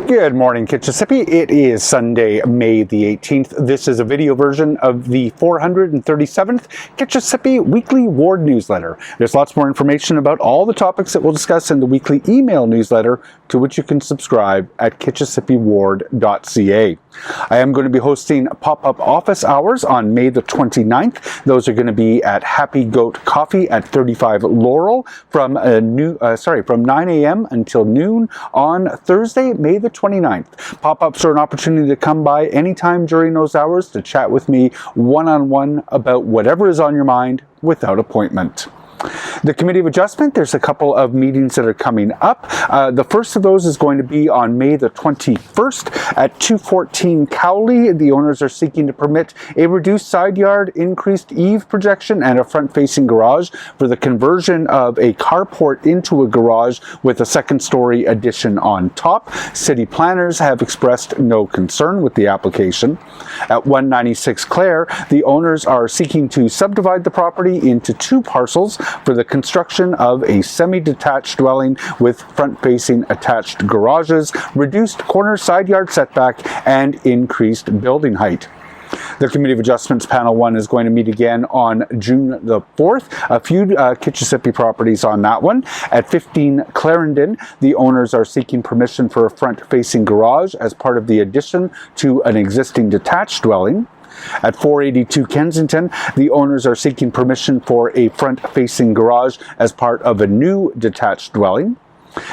Good morning, Kitchissippi. It is Sunday, May the 18th. This is a video version of the 437th Kitchissippi Weekly Ward Newsletter. There's lots more information about all the topics that we'll discuss in the weekly email newsletter, to which you can subscribe at kitchissippiward.ca. I am going to be hosting pop-up office hours on May the 29th. Those are going to be at Happy Goat Coffee at 35 Laurel from 9 a.m. until noon on Thursday, May the 29th. Pop-ups are an opportunity to come by anytime during those hours to chat with me one-on-one about whatever is on your mind without appointment. The Committee of Adjustment, there's a couple of meetings that are coming up. The first of those is going to be on May the 21st at 214 Cowley. The owners are seeking to permit a reduced side yard, increased eave projection, and a front-facing garage for the conversion of a carport into a garage with a second-story addition on top. City planners have expressed no concern with the application. At 196 Clare, the owners are seeking to subdivide the property into two parcels for the construction of a semi-detached dwelling with front-facing attached garages, reduced corner side yard setback, and increased building height. The Committee of Adjustments Panel 1 is going to meet again on June the 4th. A few Kitchissippi properties on that one. At 15 Clarendon, the owners are seeking permission for a front-facing garage as part of the addition to an existing detached dwelling. At 482 Kensington, the owners are seeking permission for a front-facing garage as part of a new detached dwelling.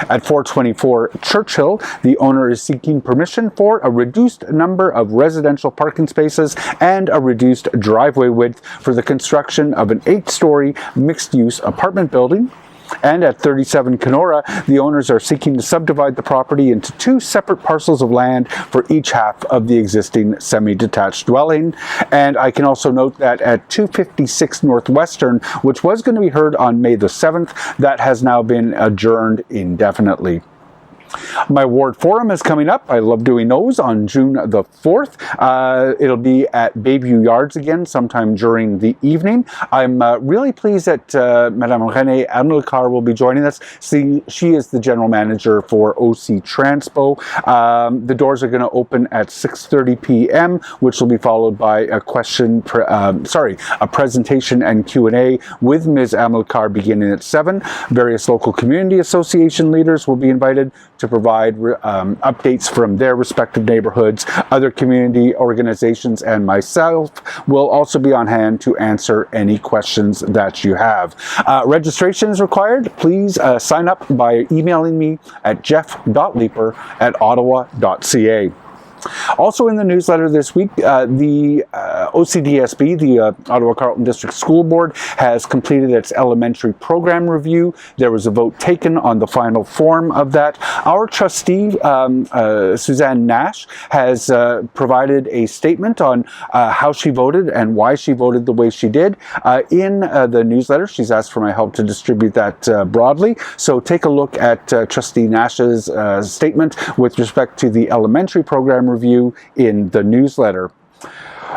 At 424 Churchill, the owner is seeking permission for a reduced number of residential parking spaces and a reduced driveway width for the construction of an 8-story mixed-use apartment building. And at 37 Kenora, the owners are seeking to subdivide the property into two separate parcels of land for each half of the existing semi-detached dwelling. And I can also note that at 256 Northwestern, which was going to be heard on May the 7th, that has now been adjourned indefinitely. My ward forum is coming up. I love doing those on June the 4th. It'll be at Bayview Yards again sometime during the evening. I'm really pleased that Madame Renee Amilcar will be joining us. She is the general manager for OC Transpo. The doors are going to open at 6:30 p.m., which will be followed by a presentation and Q&A with Ms. Amilcar beginning at 7. Various local community association leaders will be invited to provide updates from their respective neighborhoods. Other community organizations and myself will also be on hand to answer any questions that you have. Registration is required. Please sign up by emailing me at jeff.leeper@ottawa.ca. Also in the newsletter this week, the OCDSB, the Ottawa Carleton District School Board, has completed its elementary program review. There was a vote taken on the final form of that. Our trustee, Suzanne Nash, has provided a statement on how she voted and why she voted the way she did. In the newsletter, she's asked for my help to distribute that broadly. So take a look at Trustee Nash's statement with respect to the elementary program review in the newsletter.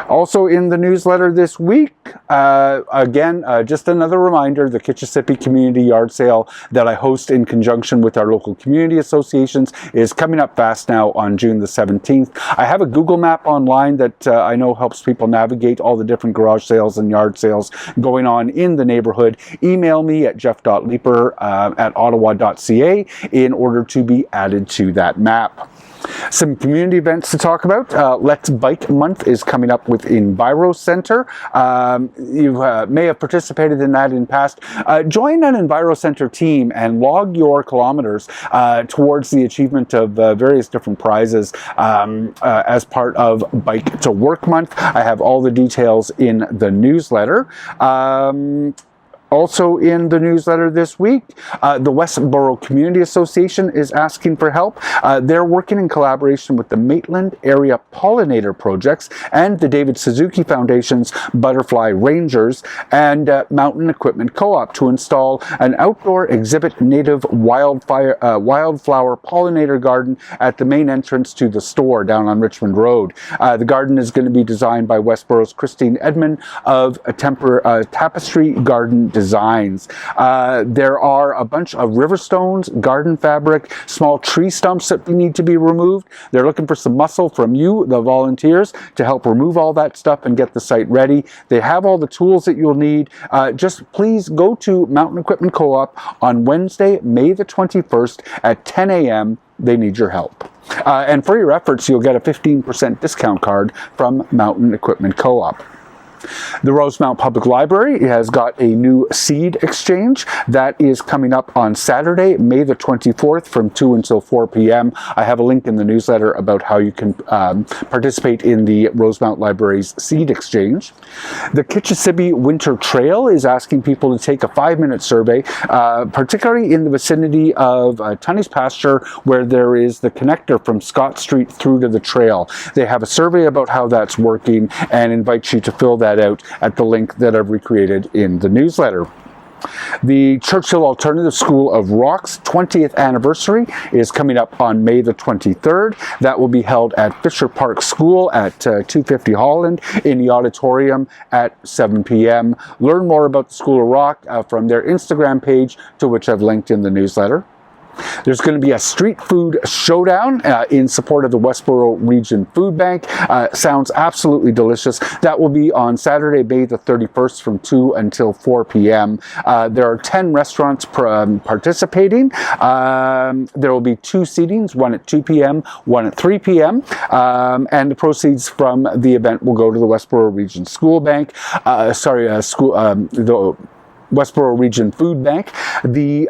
Also in the newsletter this week, just another reminder, the Kitchissippi Community Yard Sale that I host in conjunction with our local community associations is coming up fast now on June the 17th. I have a Google map online that I know helps people navigate all the different garage sales and yard sales going on in the neighborhood. Email me at jeff.leeper@ottawa.ca in order to be added to that map. Some community events to talk about. Let's Bike Month is coming up with Enviro Center. You may have participated in that in past. Join an Enviro Center team and log your kilometers towards the achievement of various different prizes as part of Bike to Work Month. I have all the details in the newsletter. Also in the newsletter this week, the Westboro Community Association is asking for help. They're working in collaboration with the Maitland Area Pollinator Projects and the David Suzuki Foundation's Butterfly Rangers and Mountain Equipment Co-op to install an outdoor exhibit native wildflower pollinator garden at the main entrance to the store down on Richmond Road. The garden is going to be designed by Westboro's Christine Edmond of Tapestry Garden designs. There are a bunch of river stones, garden fabric, small tree stumps that need to be removed. They're looking for some muscle from you, the volunteers, to help remove all that stuff and get the site ready. They have all the tools that you'll need. Just please go to Mountain Equipment Co-op on Wednesday, May the 21st at 10 a.m. They need your help. And for your efforts, you'll get a 15% discount card from Mountain Equipment Co-op. The Rosemount Public Library has got a new seed exchange that is coming up on Saturday, May the 24th from 2 until 4 p.m. I have a link in the newsletter about how you can participate in the Rosemount Library's seed exchange. The Kitchissippi Winter Trail is asking people to take a 5-minute survey, particularly in the vicinity of Tunney's Pasture, where there is the connector from Scott Street through to the trail. They have a survey about how that's working and invite you to fill that out at the link that I've recreated in the newsletter. The Churchill Alternative School of Rock's 20th anniversary is coming up on May the 23rd. That will be held at Fisher Park School at 250 Holland in the auditorium at 7 p.m. Learn more about the School of Rock from their Instagram page, to which I've linked in the newsletter. There's going to be a street food showdown in support of the Westboro Region Food Bank. Sounds absolutely delicious. That will be on Saturday, May the 31st from 2 until 4 p.m. There are 10 restaurants participating. There will be 2 seatings, one at 2 p.m., one at 3 p.m. And the proceeds from the event will go to the Westboro Region School Bank. The Westboro Region Food Bank. The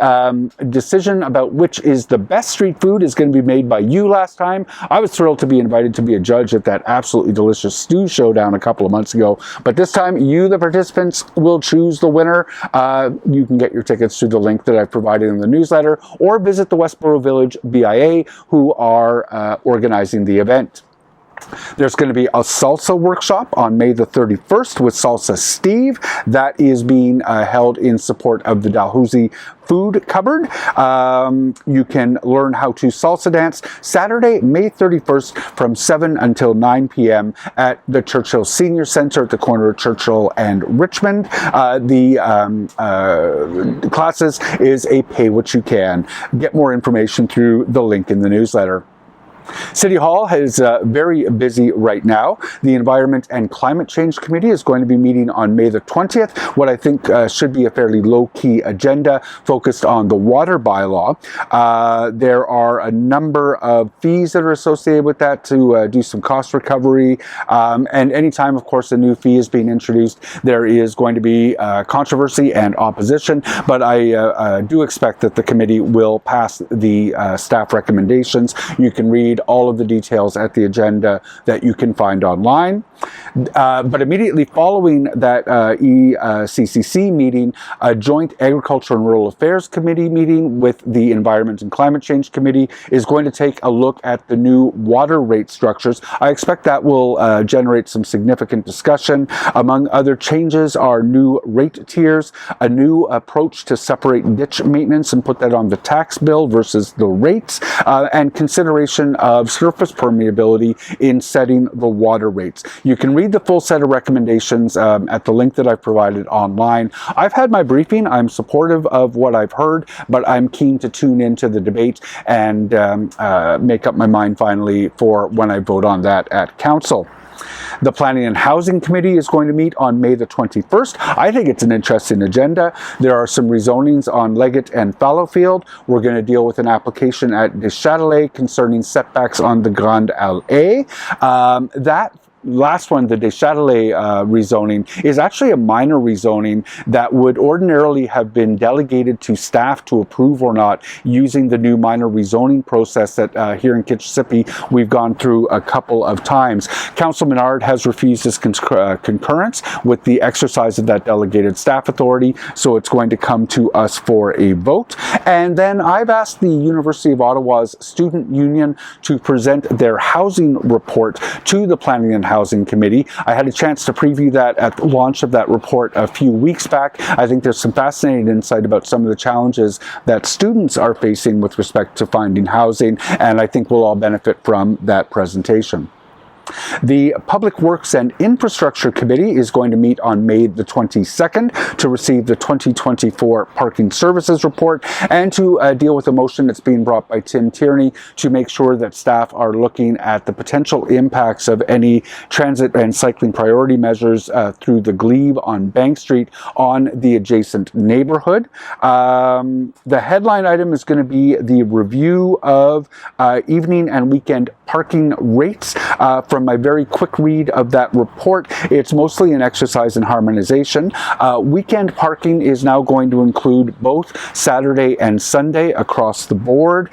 decision about which is the best street food is going to be made by you last time. I was thrilled to be invited to be a judge at that absolutely delicious stew showdown a couple of months ago. But this time, you, the participants, will choose the winner. You can get your tickets through the link that I've provided in the newsletter, or visit the Westboro Village BIA, who are organizing the event. There's going to be a salsa workshop on May the 31st with Salsa Steve. That is being held in support of the Dalhousie Food Cupboard. You can learn how to salsa dance Saturday, May 31st from 7 until 9 p.m. at the Churchill Senior Center at the corner of Churchill and Richmond. The classes is a pay what you can. Get more information through the link in the newsletter. City Hall is very busy right now. The Environment and Climate Change Committee is going to be meeting on May the 20th, what I think should be a fairly low-key agenda focused on the water bylaw. There are a number of fees that are associated with that to do some cost recovery, and anytime, of course, a new fee is being introduced, there is going to be controversy and opposition, but I do expect that the committee will pass the staff recommendations. You can read all of the details at the agenda that you can find online. But immediately following that ECCC meeting, a joint Agriculture and Rural Affairs Committee meeting with the Environment and Climate Change Committee is going to take a look at the new water rate structures. I expect that will generate some significant discussion. Among other changes are new rate tiers, a new approach to separate ditch maintenance and put that on the tax bill versus the rates, and consideration of surface permeability in setting the water rates. You can read the full set of recommendations at the link that I've provided online. I've had my briefing. I'm supportive of what I've heard, but I'm keen to tune into the debate and make up my mind finally for when I vote on that at Council. The Planning and Housing Committee is going to meet on May the 21st. I think it's an interesting agenda. There are some rezonings on Leggett and Fallowfield. We're going to deal with an application at Deschâtelet concerning setbacks on the Grande Allée. That last one, the Deschâtelet rezoning, is actually a minor rezoning that would ordinarily have been delegated to staff to approve or not using the new minor rezoning process that here in Kitchissippi we've gone through a couple of times. Council Menard has refused his concurrence with the exercise of that delegated staff authority, so it's going to come to us for a vote. And then I've asked the University of Ottawa's Student Union to present their housing report to the Planning and Housing Committee. I had a chance to preview that at the launch of that report a few weeks back. I think there's some fascinating insight about some of the challenges that students are facing with respect to finding housing, and I think we'll all benefit from that presentation. The Public Works and Infrastructure Committee is going to meet on May the 22nd to receive the 2024 Parking Services Report and to deal with a motion that's being brought by Tim Tierney to make sure that staff are looking at the potential impacts of any transit and cycling priority measures through the glebe on Bank Street on the adjacent neighborhood. The headline item is going to be the review of evening and weekend parking rates. From my very quick read of that report, it's mostly an exercise in harmonization. Weekend parking is now going to include both Saturday and Sunday across the board.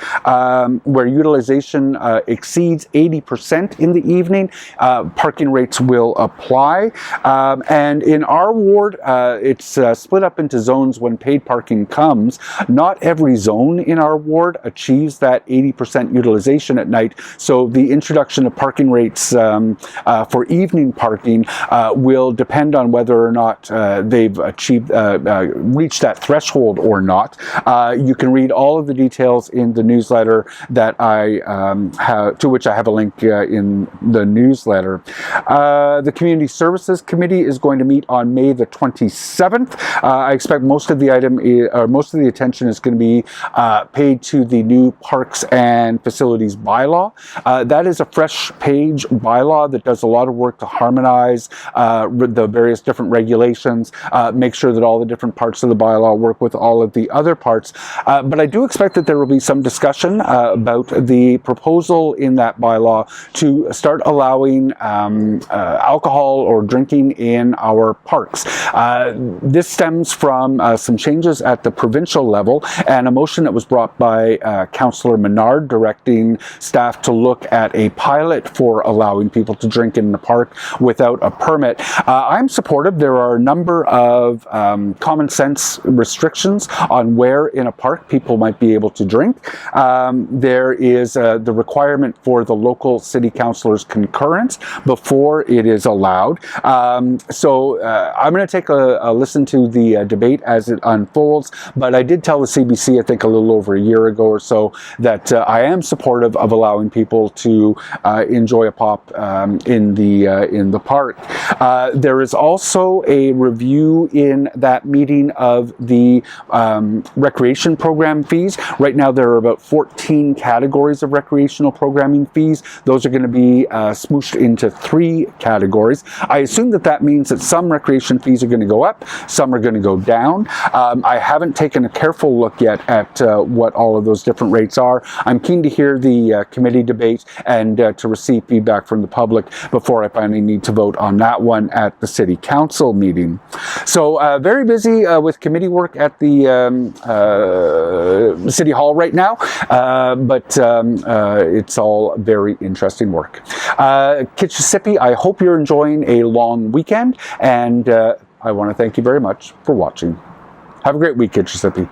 Where utilization exceeds 80% in the evening, parking rates will apply. And in our ward, it's split up into zones when paid parking comes. Not every zone in our ward achieves that 80% utilization at night, so the introduction of parking rates for evening parking will depend on whether or not they've achieved reached that threshold or not. You can read all of the details in the newsletter that I have, to which I have a link in the newsletter. The Community Services Committee is going to meet on May the 27th. I expect most of the attention is going to be paid to the new Parks and Facilities bylaw. That is a fresh page bylaw that does a lot of work to harmonize the various different regulations, make sure that all the different parts of the bylaw work with all of the other parts. But I do expect that there will be some discussion about the proposal in that bylaw to start allowing alcohol or drinking in our parks. This stems from some changes at the provincial level and a motion that was brought by Councillor Menard directing staff to look at a pilot for allowing people to drink in the park without a permit. I'm supportive. There are a number of common sense restrictions on where in a park people might be able to drink. There is the requirement for the local city councillor's concurrence before it is allowed. So I'm going to take a listen to the debate as it unfolds, but I did tell the CBC, I think a little over a year ago or so, that I am supportive of allowing people to enjoy a pop in the park. There is also a review in that meeting of the recreation program fees. Right now there are about 14 categories of recreational programming fees. Those are going to be smooshed into 3 categories. I assume that means that some recreation fees are going to go up, some are going to go down. I haven't taken a careful look yet at what all of those different rates are. I'm keen to hear the committee debate and to receive feedback from the public before I finally need to vote on that one at the City Council meeting. So very busy with committee work at the City Hall right now, but it's all very interesting work. Kitchissippi, I hope you're enjoying a long weekend, and I want to thank you very much for watching. Have a great week, Kitchissippi.